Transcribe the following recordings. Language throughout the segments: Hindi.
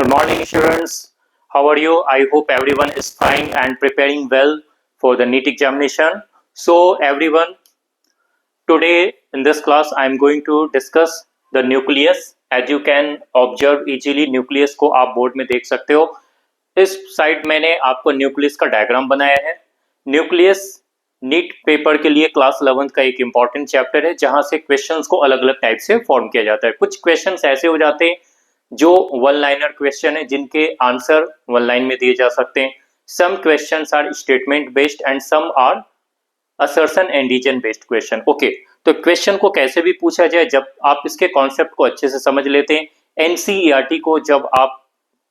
Good morning, students. How are you? I hope everyone is fine and preparing well for the NEET examination. So, everyone, today in this class, I am going to discuss the nucleus. As you can observe easily, nucleus को आप बोर्ड में देख सकते हो. इस साइड मैंने आपको न्यूक्लियस का डायग्राम बनाया है. न्यूक्लियस नीट पेपर के लिए क्लास 11 का एक इंपॉर्टेंट चैप्टर है जहां से क्वेश्चंस को अलग अलग टाइप से फॉर्म किया जाता है. कुछ क्वेश्चंस ऐसे हो जाते हैं जो वन लाइनर क्वेश्चन है जिनके आंसर वन लाइन में दिए जा सकते हैं. Some questions are statement based and some are assertion and reason based question. Okay, तो क्वेश्चन को कैसे भी पूछा जाए, जब आप इसके कॉन्सेप्ट को अच्छे से समझ लेते हैं, एनसीईआरटी को जब आप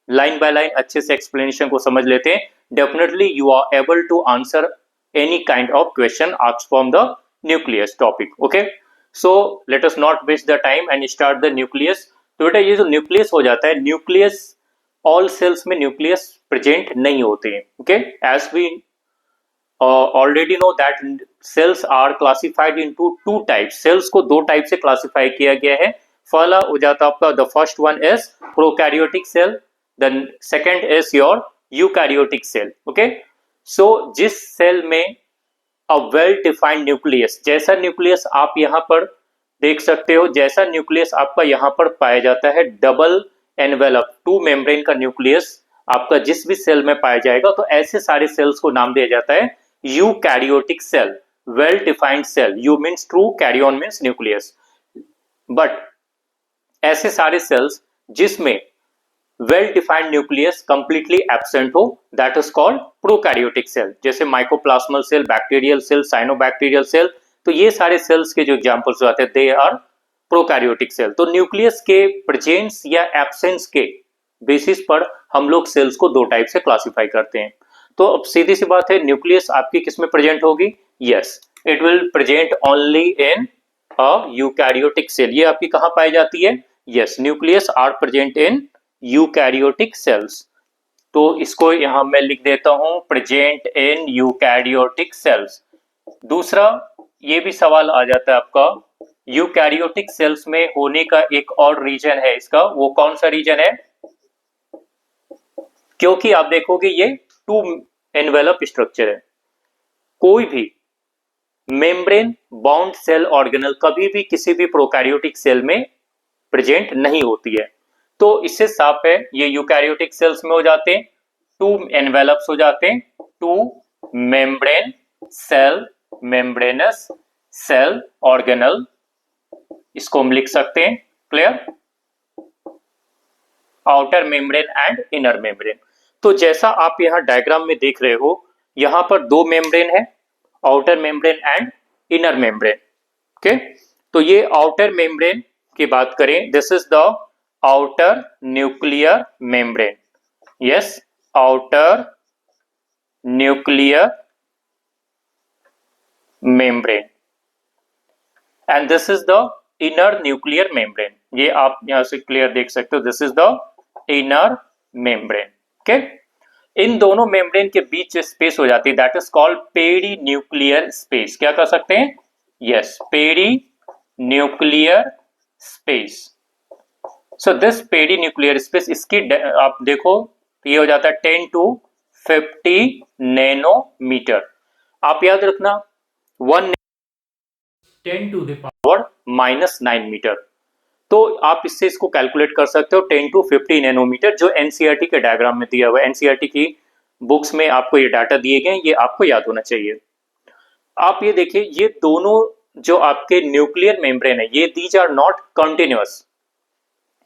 लाइन बाय लाइन अच्छे से एक्सप्लेनेशन को समझ लेते हैं, definitely you are able to answer any kind of question asked from the nucleus topic. Okay, so let us not waste the time and start the nucleus. तो बेटा ये जो न्यूक्लियस हो जाता है, न्यूक्लियस ऑल सेल्स में न्यूक्लियस प्रेजेंट नहीं होते हैं. Okay, as we already know that cells are classified into two types. cells को दो टाइप से क्लासिफाई किया गया है. पहला हो जाता है आपका, the first one is prokaryotic cell, the second is your eukaryotic cell. okay, so जिस सेल में a well defined nucleus, जैसा न्यूक्लियस आप यहाँ पर देख सकते हो, जैसा न्यूक्लियस आपका यहाँ पर पाया जाता है, डबल एनवेलप टू मेम्ब्रेन का न्यूक्लियस आपका जिस भी सेल में पाया जाएगा, तो ऐसे सारे सेल्स को नाम दिया जाता है eukaryotic cell. Well defined cell, eu means true, karyon means nucleus. But ऐसे सारे सेल्स जिसमें well defined nucleus completely absent हो, that is called prokaryotic cell. जैसे mycoplasmal cell, bacterial cell, cyanobacterial cell, तो ये सारे सेल्स के जो एग्जांपल्स आते हैं, दे आर प्रोकैरियोटिक सेल. तो न्यूक्लियस के प्रेजेंस या एब्सेंस के बेसिस पर हम लोग सेल्स को दो टाइप से क्लासिफाई करते हैं. तो अब सीधी सी बात है, न्यूक्लियस आपकी किस में प्रेजेंट होगी? Yes, it will present only in a eukaryotic cell. ये आपकी कहां पाई जाती है? Yes, nucleus are present in eukaryotic cells. तो इसको यहां मैं लिख देता हूं, प्रेजेंट इन यूकैरियोटिक सेल्स. दूसरा ये भी सवाल आ जाता है आपका, यूकैरियोटिक सेल्स में होने का एक और रीजन है इसका, वो कौन सा रीजन है? क्योंकि आप देखोगे ये टू एनवेलप स्ट्रक्चर है. कोई भी मेम्ब्रेन बाउंड सेल ऑर्गेनल कभी भी किसी भी प्रोकैरियोटिक सेल में प्रेजेंट नहीं होती है. तो इससे साफ है ये यूकैरियोटिक सेल्स में हो जाते हैं, टू एनवेलप्स हो जाते हैं, two membrane cell, membranous cell organelle, इसको हम लिख सकते हैं. Clear? Outer membrane and inner membrane. तो जैसा आप यहां डायग्राम में देख रहे हो, यहां पर दो मेम्ब्रेन है, outer membrane and inner membrane. Okay, तो ये आउटर मेम्ब्रेन की बात करें, this is the outer nuclear membrane. Yes, outer nuclear membrane and this is the inner nuclear membrane. ये आप यहां से क्लियर देख सकते हो, this is the inner membrane. Okay, इन दोनों मेम्ब्रेन के बीच स्पेस हो जाती है, that is called perinuclear space. क्या कह सकते हैं? Yes, perinuclear space. So this perinuclear space, इसकी आप देखो ये हो जाता है 10 to 50 नैनोमीटर. आप याद रखना 1 10 to the power -9 मीटर. तो आप इससे इसको कैलकुलेट कर सकते हो, 10 to 50 नैनोमीटर, जो एनसीईआरटी के डायग्राम में दिया हुआ है. एनसीईआरटी की बुक्स में आपको ये डाटा दिए गए, ये आपको याद होना चाहिए. आप ये देखिए, ये दोनों जो आपके न्यूक्लियर मेम्ब्रेन है, ये दीज आर नॉट कंटिन्यूअस.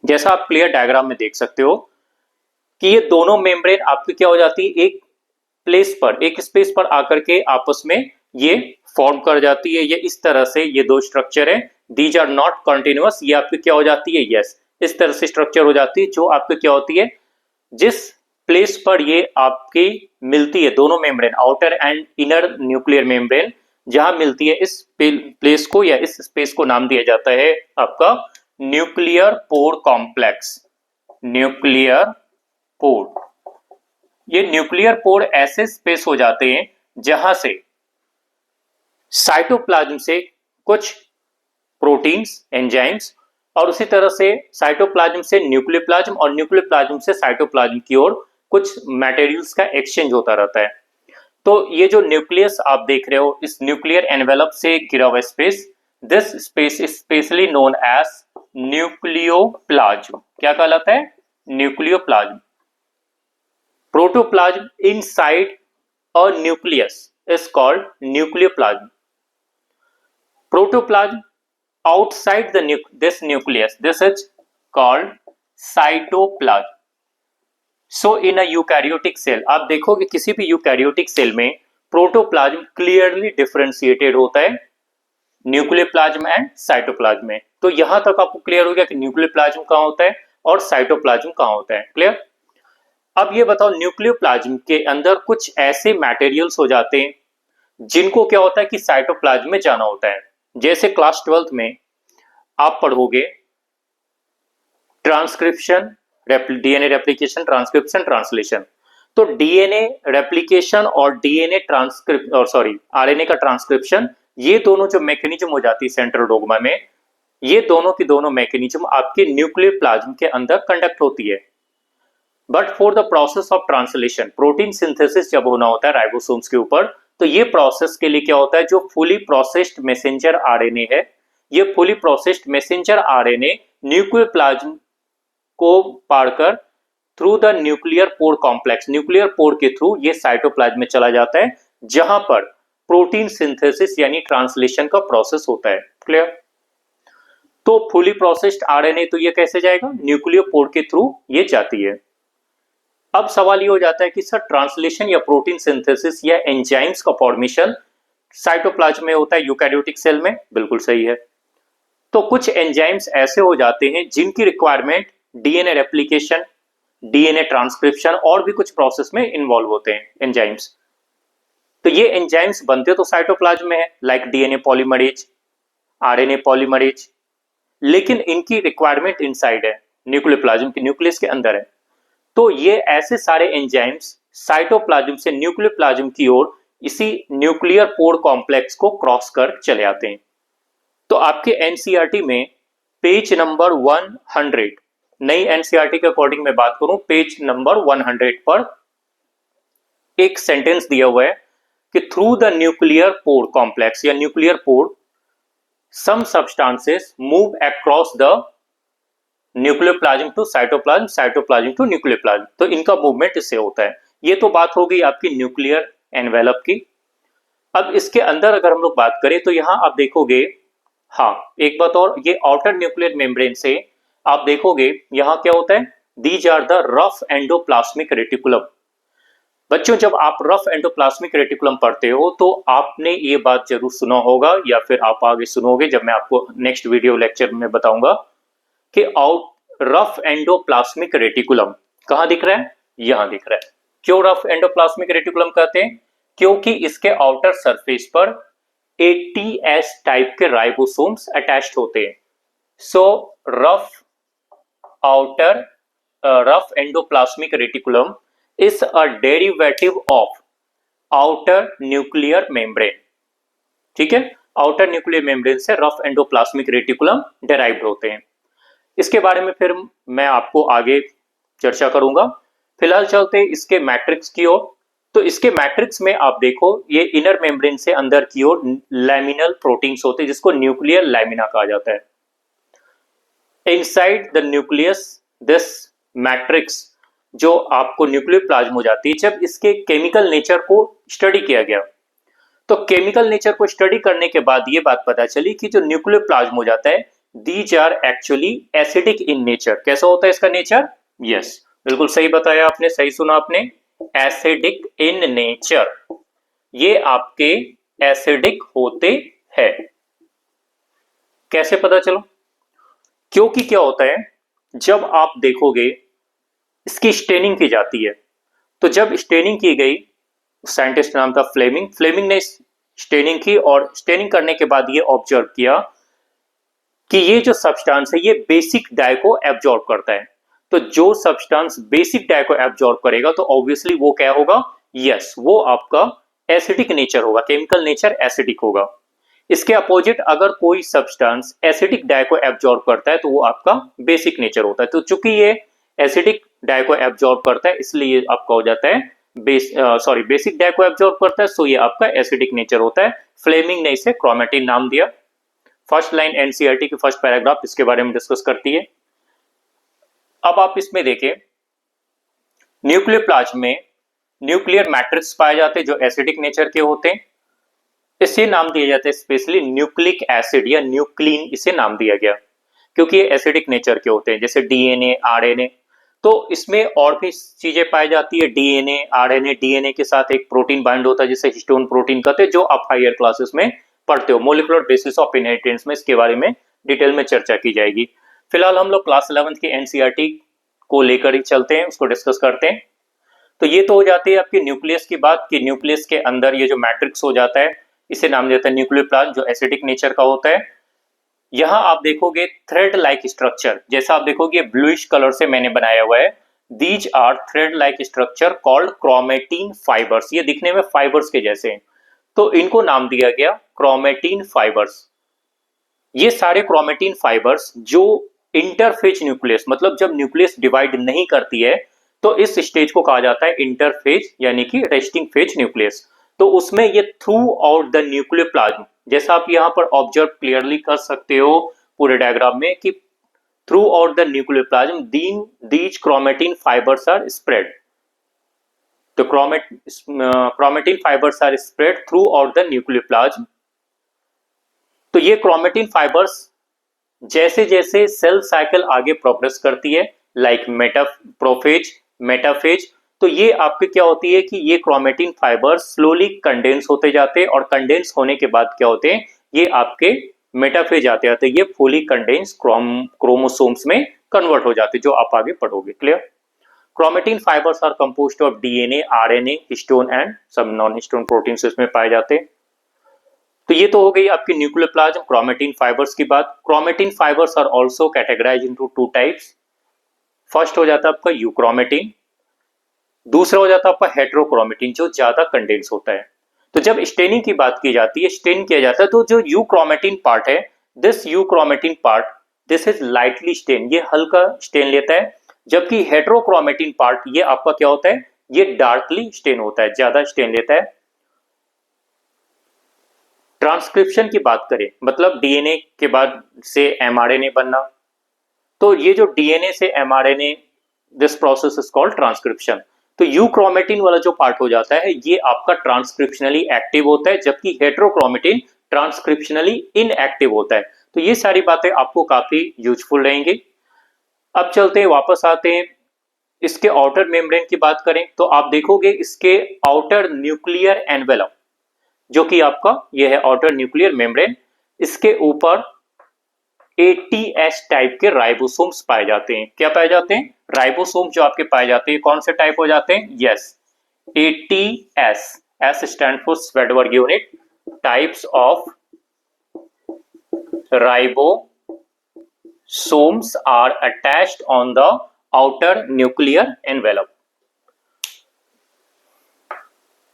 जैसा आप क्लियर डायग्राम में देख सकते हो कि ये दोनों मेम्ब्रेन आपकी क्या हो जाती है, एक प्लेस पर, एक स्पेस पर आकर के आपस में ये फॉर्म कर जाती है. ये इस तरह से ये दो स्ट्रक्चर है, दीज आर नॉट कंटिन्यूअस. ये आपकी क्या हो जाती है? यस, इस तरह से स्ट्रक्चर हो जाती है, जो आपकी क्या होती है, जिस प्लेस पर ये आपकी मिलती है दोनों membrane, outer and inner nuclear membrane, जहां मिलती है इस प्लेस को या इस स्पेस को नाम दिया जाता है आपका न्यूक्लियर पोर कॉम्प्लेक्स. न्यूक्लियर पोर, ये न्यूक्लियर पोर ऐसे स्पेस हो जाते हैं जहां से साइटोप्लाज्म से कुछ प्रोटीन्स, एंजाइम्स और उसी तरह से साइटोप्लाज्म से न्यूक्लियोप्लाज्म और न्यूक्लियोप्लाज्म से साइटोप्लाज्म की ओर कुछ मटेरियल्स का एक्सचेंज होता रहता है। तो ये जो न्यूक्लियस आप देख रहे हो, इस न्यूक्लियर एनवेलप से घिरा हुआ space, this space is specially known as nucleoplasm. क्या कहलाता है? Nucleoplasm. Protoplasm inside a nucleus is called nucleoplasm. Protoplasm outside this nucleus, this is called cytoplasm. So in a eukaryotic cell, आप देखोगे किसी भी यूकैरियोटिक सेल में प्रोटोप्लाज्म क्लियरली डिफरेंशिएटेड होता है न्यूक्लियोप्लाज्म एंड साइटोप्लाज्म में। तो यहां तक आपको क्लियर हो गया कि न्यूक्लियोप्लाज्म कहां होता है और साइटोप्लाज्म कहां होता है। क्लियर? अब ये बताओ, न्यूक्लियोप्लाज्म के अंदर कुछ ऐसे मटेरियल्स हो जाते हैं जिनको क्या होता है कि साइटोप्लाज्म में जाना होता है। जैसे क्लास 12th में आप पढ़ोगे transcription, DNA replication, transcription, translation. तो डीएनए रेप्लिकेशन और डीएनए आरएनए का ट्रांसक्रिप्शन, ये दोनों जो मैकेनिज्म हो जाती है सेंट्रल डोग्मा में, ये दोनों की दोनों मैकेनिज्म आपके न्यूक्लियोप्लाज्म के अंदर कंडक्ट होती है। But for the process of translation, protein synthesis जब होना होता है राइबोसोम्स के ऊपर, तो ये प्रोसेस के लिए क्या होता है, जो फुली प्रोसेस्ड मैसेंजर आरएनए है, ये fully processed messenger RNA nucleoplasm को पारकर through the nuclear pore complex, nuclear pore के थ्रू ये साइटोप्लाज्म में चला जाता है, जहां पर प्रोटीन सिंथेसिस यानी ट्रांसलेशन का प्रोसेस होता है। क्लियर? तो फुली प्रोसेस्ड आरएनए तो ये कैसे जाएगा? न्यूक्लियर पोर के थ्रू ये जाती है। अब सवाल ये हो जाता है कि सर ट्रांसलेशन या प्रोटीन सिंथेसिस या एंजाइम्स का फॉर्मेशन साइटोप्लाज्म में होता है यूकैरियोटिक सेल में? बिल्कुल सही है। तो कुछ एंजाइम्स ऐसे हो जाते हैं जिनकी requirement DNA replication, DNA transcription और भी कुछ प्रोसेस में इन्वॉल्व होते हैं एंजाइम्स। तो ये एंजाइम्स बनते तो साइटोप्लाज्म में है, like DNA polymerase, RNA polymerase, लेकिन इनकी रिक्वायरमेंट इनसाइड है, न्यूक्लियोप्लाज्म के न्यूक्लियस के अंदर है। तो ये ऐसे सारे एंजाइम्स साइटोप्लाज्म से न्यूक्लियोप्लाज्म की ओर इसी न्यूक्लियर पोर कॉम्प्लेक्स को क्रॉस कर चले आते हैं। तो आपके एनसीईआरटी में पेज नंबर 100, नई एनसीईआरटी के अकॉर्डिंग मैं बात करूं, पेज नंबर 100 पर एक सेंटेंस दिया हुआ है कि through the nuclear pore complex या nuclear pore some substances move across the nucleoplasm to cytoplasm, cytoplasm to nucleoplasm. तो इनका मूवमेंट इससे होता है। ये तो बात हो गई आपकी न्यूक्लियर एनवेलप की। अब इसके अंदर अगर हम लोग बात करें तो यहां आप देखोगे, हाँ एक बात और, ये आउटर न्यूक्लियर मेम्ब्रेन से आप देखोगे यहां क्या होता है, these are the rough endoplasmic reticulum. बच्चों जब आप रफ एंडोप्लाज्मिक रेटिकुलम पढ़ते हो तो आपने ये बात जरूर सुना होगा या फिर आप आगे सुनोगे जब मैं आपको नेक्स्ट वीडियो लेक्चर में बताऊंगा कि रफ एंडोप्लाज्मिक रेटिकुलम कहां दिख रहा है? यहां दिख रहा है। क्यों रफ एंडोप्लाज्मिक रेटिकुलम कहते हैं? क्योंकि इसके आउटर सरफेस पर ATS टाइप के राइबोसोम्स अटैच्ड होते हैं। सो rough endoplasmic reticulum is a derivative of outer nuclear membrane. ठीक है, आउटर न्यूक्लियर मेम्ब्रेन से रफ एंडोप्लाज्मिक रेटिकुलम डेराइव्ड होते हैं। इसके बारे में फिर मैं आपको आगे चर्चा करूंगा। फिलहाल चलते हैं इसके मैट्रिक्स की ओर। तो इसके मैट्रिक्स में आप देखो, ये इनर मेम्ब्रेन से अंदर की ओर लैमिनल प्रोटीन्स होते हैं जिसको न्यूक्लियर लैमिना कहा जाता है। Inside the nucleus this matrix जो आपको न्यूक्लियोप्लाज्म हो जाती है, जब इसके केमिकल नेचर को स्टडी किया गया तो केमिकल नेचर को स्टडी करने के बाद ये बात पता चली कि जो न्यूक्लियोप्लाज्म हो जाता है, these are actually acidic in nature। कैसा होता है इसका नेचर? यस, बिल्कुल सही बताया आपने, सही सुना आपने, एसिडिक इन नेचर। ये आपके एसिडिक होते हैं। कैसे पता चलो? क्योंकि क्या होता है, जब आप देखोगे इसकी स्टेनिंग की जाती है, तो जब स्टेनिंग की गई, साइंटिस्ट नाम था फ्लेमिंग, फ्लेमिंग ने स्टेनिंग की और स्टेनिंग करने के बाद ये ऑब्जर्व किया कि ये जो सब्सटेंस है ये बेसिक डाई को एब्जॉर्ब करता है। तो जो सब्सटेंस बेसिक डाई को एब्जॉर्ब करेगा तो ऑब्वियसली वो क्या होगा? यस, वो आपका एसिडिक नेचर होगा, केमिकल नेचर एसिडिक होगा। इसके अपोजिट अगर कोई सब्सटेंस एसिडिक डाई को एब्जॉर्ब करता है तो वो आपका बेसिक नेचर होता है। तो चूंकि ये एसिडिक डाई को एब्जॉर्ब करता है इसलिए ये आपका हो जाता है बेसिक डाई को एब्जॉर्ब करता है, सो ये आपका एसिडिक नेचर होता है। फ्लेमिंग ने इसे क्रोमेटिन नाम दिया। फर्स्ट लाइन एनसीईआरटी की फर्स्ट पैराग्राफ इसके बारे में डिस्कस करती है। अब आप इसमें देखें, न्यूक्लियर प्लाज्म में न्यूक्लियर मैट्रिक्स पाए जाते हैं जो एसिडिक नेचर के होते हैं। इसे नाम दिया जाता है स्पेशली न्यूक्लिक एसिड या न्यूक्लीन, इसे नाम दिया गया क्योंकि ये एसिडिक नेचर के होते हैं, जैसे डीएनए, आरएनए। तो इसमें और भी चीजें पाई जाती है, डीएनए, आरएनए। डीएनए के साथ एक प्रोटीन बाइंड होता है जिसे हिस्टोन प्रोटीन कहते हैं, जो आप हायर क्लासेस में पढ़ते हो। मोलिकुलर बेसिस ऑफ इनहेरिटेंस में इसके बारे में डिटेल में चर्चा की जाएगी। फिलहाल हम लोग क्लास 11 की एनसीईआरटी को लेकर ही चलते हैं, उसको डिस्कस करते हैं। तो ये तो हो जाती है आपकी न्यूक्लियस की बात, कि न्यूक्लियस के अंदर ये जो मैट्रिक्स हो जाता है इसे नाम देता है न्यूक्लियर प्लाज्म, जो एसिडिक नेचर का होता है। यहां आप देखोगे थ्रेड लाइक स्ट्रक्चर, जैसा आप देखोगे ब्लूइश कलर से मैंने बनाया हुआ है। These are thread like structure called chromatin fibres. ये दिखने में फाइबर्स के जैसे हैं, तो इनको नाम दिया गया क्रोमेटिन फाइबर्स। ये सारे क्रोमेटिन फाइबर्स जो इंटरफेज न्यूक्लियस, मतलब जब न्यूक्लियस डिवाइड नहीं करती है, तो इस स्टेज को कहा जाता है इंटरफेज यानी कि रेस्टिंग फेज न्यूक्लियस। तो उसमें ये through out the nuclear plasm, जैसा आप यहां पर ऑब्जर्व क्लियरली कर सकते हो पूरे डायग्राम में, कि throughout the nuclear plasm these chromatin fibres are spread. तो chromatin fibres are spread throughout the nuclear plasm. तो ये क्रोमेटिन फाइबर्स जैसे जैसे सेल साइकिल आगे प्रोग्रेस करती है, लाइक प्रोफेज, मेटाफेज, तो ये आपके क्या होती है कि ये क्रोमेटिन फाइबर्स स्लोली कंडेंस होते जाते हैं, और कंडेंस होने के बाद क्या होते हैं, ये आपके मेटाफेज आते आते ये फुली कंडेंस क्रोमोसोम्स में कन्वर्ट हो जाते, जो आप आगे पढ़ोगे। Clear? Chromatin fibres are composed of DNA, RNA, histone and सब नॉन हिस्टोन प्रोटीन्स इसमें पाए जाते हैं। तो ये तो हो गई आपकी न्यूक्लियर प्लाज्म क्रोमेटिन फाइबर्स की बात। Chromatin fibres are also categorised into two types. First हो जाता है आपका यूक्रोमेटिन, दूसरा हो जाता है आपका हेट्रोक्रोमेटिन, जो ज्यादा कंडेंस होता है। तो जब स्टेनिंग की बात की जाती है, स्टेन किया जाता है, तो जो यूक्रोमेटिन पार्ट है, this euchromatin part, this is lightly stain, ये हल्का स्टेन लेता है। जबकि हेट्रोक्रोमेटिन पार्ट, ये आपका क्या होता है, ये डार्कली स्टेन होता है, ज्यादा स्टेन लेता है। ट्रांसक्रिप्शन की बात करें, मतलब डीएनए के बाद से एमआरएनए बनना, तो ये जो डीएनए से mRNA, this process is called transcription. तो यूक्रोमेटिन वाला जो पार्ट हो जाता है, ये आपका ट्रांसक्रिप्शनली एक्टिव होता है, जबकि हेट्रोक्रोमेटिन ट्रांसक्रिप्शनली इनएक्टिव होता है। तो ये सारी बातें आपको काफी यूजफुल रहेंगी। अब चलते हैं, वापस आते हैं, इसके आउटर मेम्ब्रेन की बात करें, तो आप देखोगे इसके आउटर न्यूक्लियर एनवेलप, जो कि आपका यह है आउटर न्यूक्लियर मेम्ब्रेन, इसके ऊपर ATS टाइप के राइबोसोम्स पाए जाते हैं। क्या पाए जाते हैं? राइबोसोम जो आपके पाए जाते हैं, कौन से टाइप हो जाते हैं? Yes, ATS, S stand for Svedberg unit, types of ribosomes are attached on the outer nuclear envelope.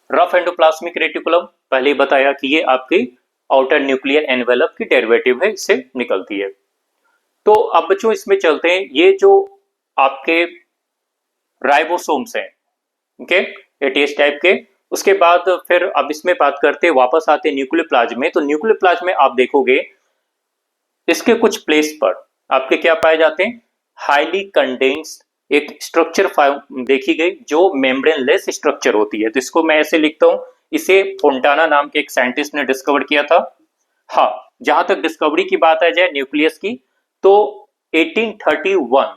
Rough endoplasmic reticulum, पहले बताया कि ये आपके आउटर न्यूक्लियर एनवेलप की डेरिवेटिव है, इससे निकलती है। तो अब बच्चों इसमें चलते हैं, ये जो आपके राइबोसोम्स हैं, ओके, ATS टाइप के, उसके बाद फिर अब इसमें बात करते हैं, वापस आते हैं न्यूक्लियर प्लाज्म में। तो न्यूक्लियर प्लाज्म में आप देखोगे इसके कुछ प्लेस पर आपके क्या पाए जाते हैं, हाईली कंडेंस्ड एक स्ट्रक्चर देखी गई, जो मेम्ब्रेनलेस स्ट्रक्चर होती है। तो इसको मैं ऐसे लिखता हूं, इसे फोंटाना नाम के एक साइंटिस्ट ने डिस्कवर किया था। हाँ, जहां तक डिस्कवरी की बात आ जाए न्यूक्लियस की, तो 1831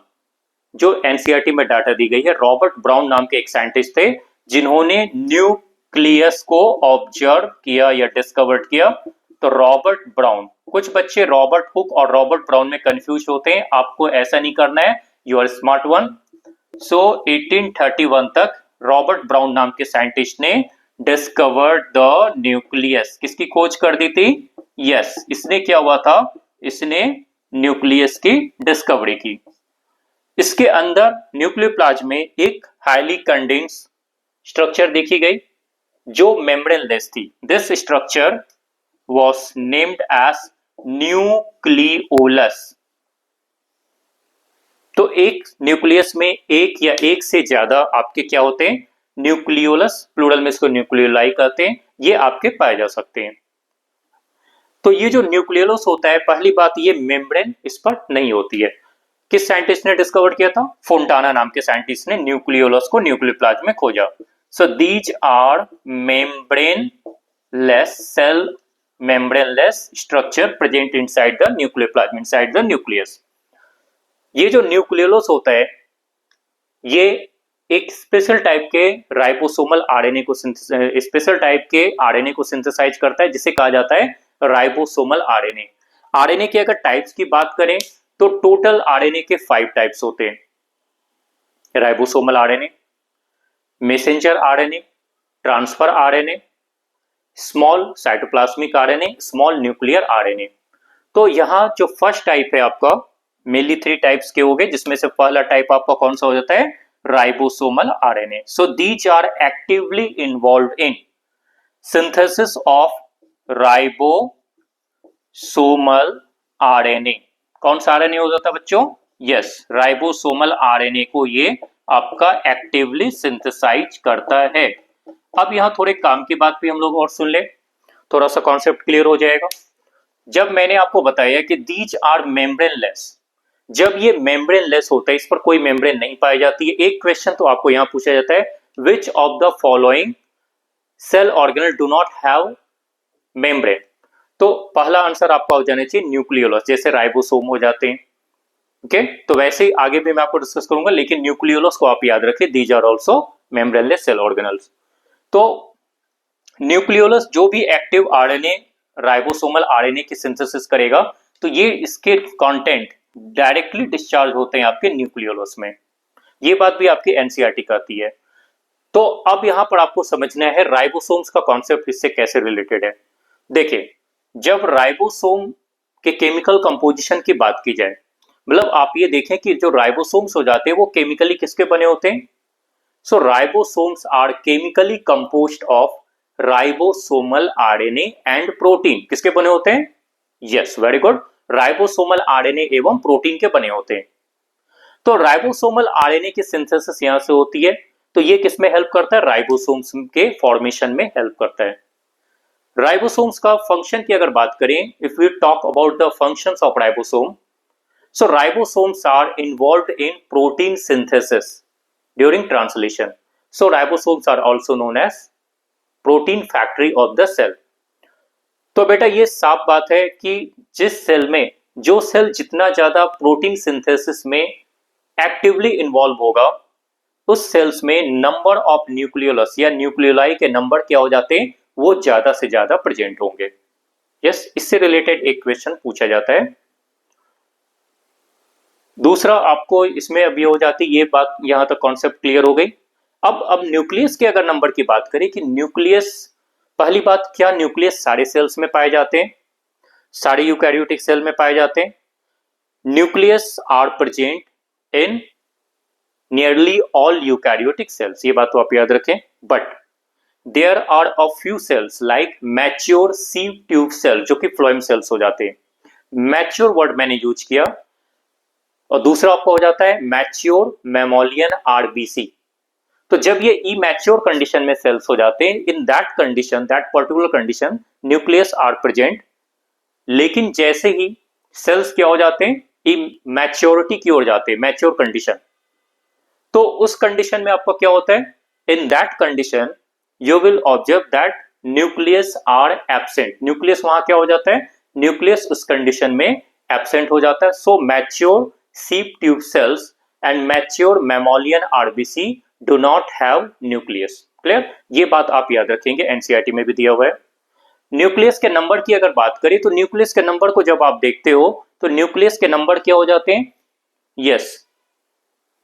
जो एनसीईआरटी में डाटा दी गई है, रॉबर्ट ब्राउन नाम के एक साइंटिस्ट थे, जिन्होंने न्यूक्लियस को ऑब्जर्व किया या डिस्कवर्ड किया। तो रॉबर्ट ब्राउन, कुछ बच्चे रॉबर्ट हुक और रॉबर्ट ब्राउन में कंफ्यूज होते हैं, आपको ऐसा नहीं करना है, यू आर स्मार्ट वन। सो 1831 तक रॉबर्ट ब्राउन नाम के साइंटिस्ट ने डिस्कवर्ड द न्यूक्लियस, किसकी खोज कर दी थी? यस, इसने क्या हुआ था, इसने न्यूक्लियस की डिस्कवरी की। इसके अंदर न्यूक्लियर प्लाज्म में एक हाईली कंडेंस्ड स्ट्रक्चर देखी गई, जो मेम्ब्रेनलेस थी। This structure was named as nucleolus. तो एक न्यूक्लियस में एक या एक से ज्यादा आपके क्या होते हैं, न्यूक्लियोलस, प्लूरल में इसको न्यूक्लियोलाई कहते हैं, ये आपके पाए जा सकते हैं। तो ये जो न्यूक्लियोलस होता है, पहली बात ये मेम्ब्रेन इस पर नहीं होती है। किस साइंटिस्ट ने डिस्कवर किया था? फोंटाना नाम के साइंटिस्ट ने न्यूक्लियोलस को न्यूक्लियोप्लाज्म में खोजा। So these are membraneless cell, membraneless structure present inside the nucleoplasm, inside the nucleus. ये जो न्यूक्लियोलस होता है, ये एक स्पेशल टाइप के राइबोसोमल आरएनए को स्पेशल टाइप के आरएनए को सिंथेसाइज करता है, जिसे कहा जाता है राइबोसोमल आरएनए। आरएनए के अगर टाइप्स की बात करें तो टोटल आरएनए के 5 टाइप्स होते हैं। Ribosomal RNA, messenger RNA, transfer RNA, small cytoplasmic RNA, small nuclear RNA. तो यहां जो फर्स्ट टाइप है आपका, मेनली 3 टाइप्स के हो गए, जिसमें से पहला टाइप आपका कौन सा हो जाता है? Ribosomal RNA. So these are actively involved in synthesis of ribosomal RNA. कौन सा आरएनए हो जाता है बच्चों? यस, राइबोसोमल आरएनए को ये आपका एक्टिवली सिंथेसाइज करता है। अब यहां थोड़े काम की बात भी हम लोग और सुन ले, थोड़ा सा कॉन्सेप्ट क्लियर हो जाएगा। जब मैंने आपको बताया कि दीज आर मेम्ब्रेनलेस, जब ये मेम्ब्रेनलेस होता है, इस पर कोई मेम्ब्रेन नहीं पाई जाती है, एक क्वेश्चन तो आपको यहां पूछा जाता है, which of the following cell organelle do not have membrane? तो पहला आंसर आपका हो जाना चाहिए न्यूक्लियोलस, जैसे राइबोसोम हो जाते हैं। ओके, तो वैसे ही आगे भी मैं आपको डिस्कस करूंगा, लेकिन न्यूक्लियोलस को आप याद रखिए, these are also membraneless cell organelles. तो न्यूक्लियोलस जो भी एक्टिव आरएनए, राइबोसोमल आरएनए की सिंथेसिस करेगा, तो ये इसके कंटेंट डायरेक्टली डिस्चार्ज होते हैं आपके न्यूक्लियोलस में। ये बात भी आपकी एनसीईआरटी कहती है। तो अब यहां पर आपको समझना है राइबोसोम्स का कॉन्सेप्ट इससे कैसे रिलेटेड है। देखिए, जब राइबोसोम के केमिकल कंपोजिशन की बात की जाए, मतलब आप ये देखें कि जो राइबोसोम्स हो जाते हैं वो केमिकली किसके बने होते हैं? So ribosomes are chemically composed of ribosomal RNA and protein. किसके बने होते हैं? Yes, very good, ribosomal RNA एवं प्रोटीन के बने होते हैं। तो राइबोसोमल आरएनए की सिंथेसिस यहां से होती है, तो ये किसमें हेल्प करता है? राइबोसोम्स के फॉर्मेशन में हेल्प करता है। राइबोसोम्स का फंक्शन की अगर बात करें, if we talk about the functions of ribosome, so ribosomes are involved in protein synthesis during translation. So ribosomes are also known as protein factory of the cell. तो बेटा ये साफ बात है कि जिस सेल में, जो सेल जितना ज्यादा प्रोटीन सिंथेसिस में एक्टिवली इन्वॉल्व होगा, उस सेल्स में नंबर ऑफ न्यूक्लियोलस या न्यूक्लियोलाई के नंबर क्या हो जाते हैं? वो ज्यादा से ज्यादा प्रेजेंट होंगे। यस, इससे रिलेटेड एक क्वेश्चन पूछा जाता है। दूसरा आपको इसमें अभी हो जाती है, ये बात यहां तक कॉन्सेप्ट क्लियर हो गई। अब न्यूक्लियस के अगर नंबर की बात करें कि न्यूक्लियस, पहली बात, क्या न्यूक्लियस सारे सेल्स में पाए जाते हैं? सारे यूकैरियोटिक सेल में पाए जाते हैं। Nucleus are present in nearly all eukaryotic cells, ये बात तो आप याद रखें। But there are a few cells like mature sieve tube cell, जो कि फ्लोएम सेल्स हो जाते हैं। मैच्योर वर्ड मैंने यूज किया। और दूसरा आपका हो जाता है मैच्योर मैमोलियन आरबीसी। तो जब ये इमैच्योर कंडीशन में सेल्स हो जाते हैं, in that condition, that particular condition, nucleus are present. लेकिन जैसे ही सेल्स क्या हो जाते हैं? इमैच्योरिटी की ओर जाते हैं, मैच्योर कंडीशन। तो उस कंडीशन में आपका क्या होता है? In that condition you will observe that nucleus are absent. Nucleus वहां क्या हो जाता है? न्यूक्लियस उस कंडीशन में एब्सेंट हो जाता है। So mature sieve tube cells and mature mammalian RBC do not have nucleus. Clear? ये बात आप याद रखेंगे, एनसीईआरटी में भी दिया हुआ है। न्यूक्लियस के नंबर की अगर बात करें, तो न्यूक्लियस के नंबर को जब आप देखते हो, तो न्यूक्लियस के नंबर क्या हो जाते हैं? यस,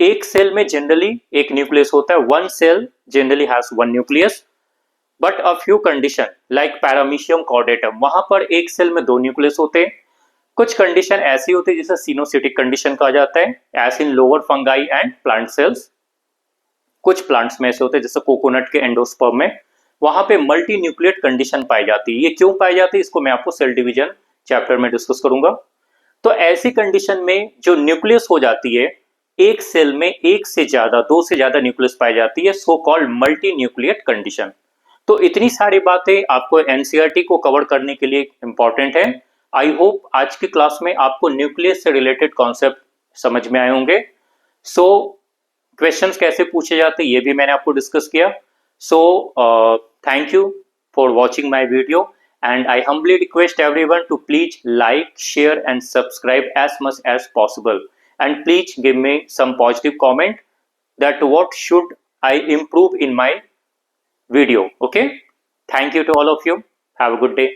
एक सेल में जनरली एक न्यूक्लियस होता है, one cell generally has one nucleus. But a few condition like paramecium caudatum, वहां पर एक सेल में 2 न्यूक्लियस होते हैं। कुछ कंडीशन ऐसी होती है जिसे सिनोसिटिक कंडीशन कहा जाता है, as in lower fungi and plant cells. कुछ प्लांट्स में ऐसे होते हैं, जैसे कोकोनट के एंडोस्पर्म में वहां पे मल्टी न्यूक्लिएट कंडीशन पाई जाती है। ये क्यों पाई जाती है इसको मैं आपको सेल डिवीजन चैप्टर में डिस्कस करूंगा। तो ऐसी कंडीशन में जो न्यूक्लियस हो जाती है, एक सेल में एक से ज्यादा, दो से ज्यादा न्यूक्लियस पाई जाती है, so called multi nucleate condition. तो इतनी सारी बातें आपको एनसीईआरटी को कवर करने के लिए इंपॉर्टेंट है। आई होप आज की क्लास में आपको न्यूक्लियस से रिलेटेड कॉन्सेप्ट समझ में आए होंगे। सो क्वेश्चंस कैसे पूछे जाते हैं ये भी मैंने आपको डिस्कस किया। So thank you for watching my video and I humbly request everyone to please like, share and subscribe as much as possible, and please give me some positive comment that what should I improve in my video. Okay, thank you to all of you. Have a good day.